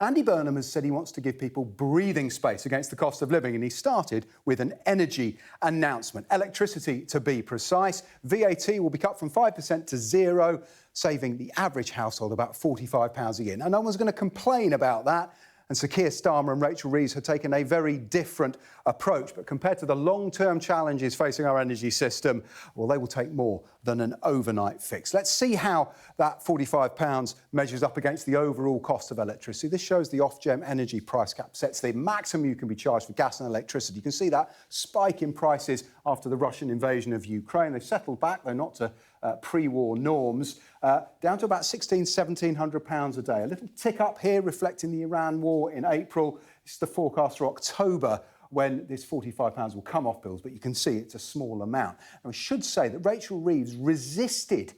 Andy Burnham has said he wants to give people breathing space against the cost of living, and he started with an energy announcement. Electricity, to be precise. VAT will be cut from 5% to 0%, saving the average household about £45 a year. Now, no one's going to complain about that. And Sir Keir Starmer and Rachel Reeves have taken a very different approach. But compared to the long-term challenges facing our energy system, well, they will take more than an overnight fix. Let's see how that £45 measures up against the overall cost of electricity. This shows the Ofgem energy price cap sets the maximum you can be charged for gas and electricity. You can see that spike in prices after the Russian invasion of Ukraine. They've settled back, though not to pre-war norms, down to about £1,700 a day. A little tick up here reflecting the Iran war in April. This is the forecast for October, when this £45 will come off bills, but you can see it's a small amount. And I should say that Rachel Reeves resisted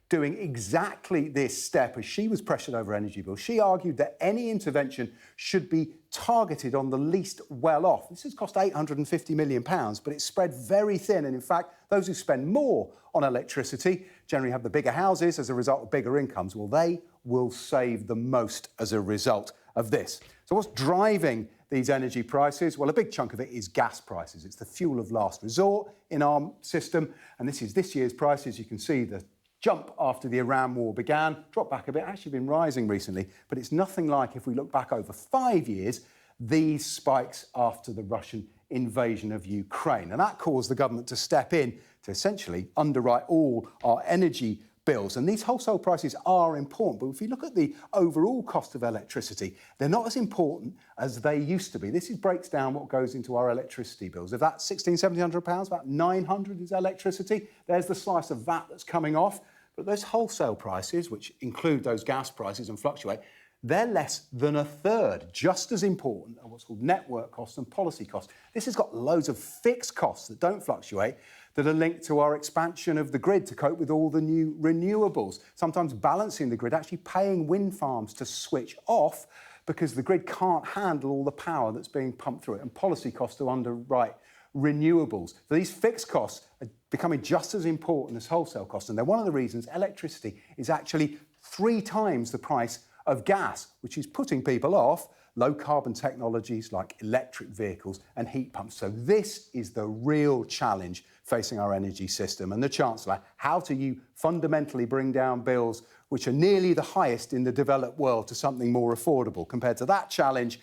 doing exactly this step as she was pressured over energy bills. She argued that any intervention should be targeted on the least well-off. This has cost £850 million, but it's spread very thin. And in fact, those who spend more on electricity generally have the bigger houses as a result of bigger incomes. Well, they will save the most as a result of this. So what's driving these energy prices? Well, a big chunk of it is gas prices. It's the fuel of last resort in our system. And this is this year's prices. You can see the jump after the Iran war began, dropped back a bit, actually been rising recently, but it's nothing like, if we look back over 5 years, these spikes after the Russian invasion of Ukraine. And that caused the government to step in to essentially underwrite all our energy bills. And these wholesale prices are important, but if you look at the overall cost of electricity, they're not as important as they used to be. This breaks down what goes into our electricity bills. If that's £1,600, about £900 is electricity. There's the slice of VAT that's coming off. But those wholesale prices, which include those gas prices and fluctuate, they're less than a third, just as important as what's called network costs and policy costs. This has got loads of fixed costs that don't fluctuate, that are linked to our expansion of the grid to cope with all the new renewables, sometimes balancing the grid, actually paying wind farms to switch off because the grid can't handle all the power that's being pumped through it, and policy costs to underwrite renewables. So these fixed costs are becoming just as important as wholesale costs, and they're one of the reasons electricity is actually 3 times the price of gas, which is putting people off low-carbon technologies like electric vehicles and heat pumps. So this is the real challenge facing our energy system. And the Chancellor, how do you fundamentally bring down bills which are nearly the highest in the developed world to something more affordable? Compared to that challenge,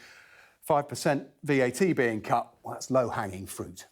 5% VAT being cut, well, that's low-hanging fruit.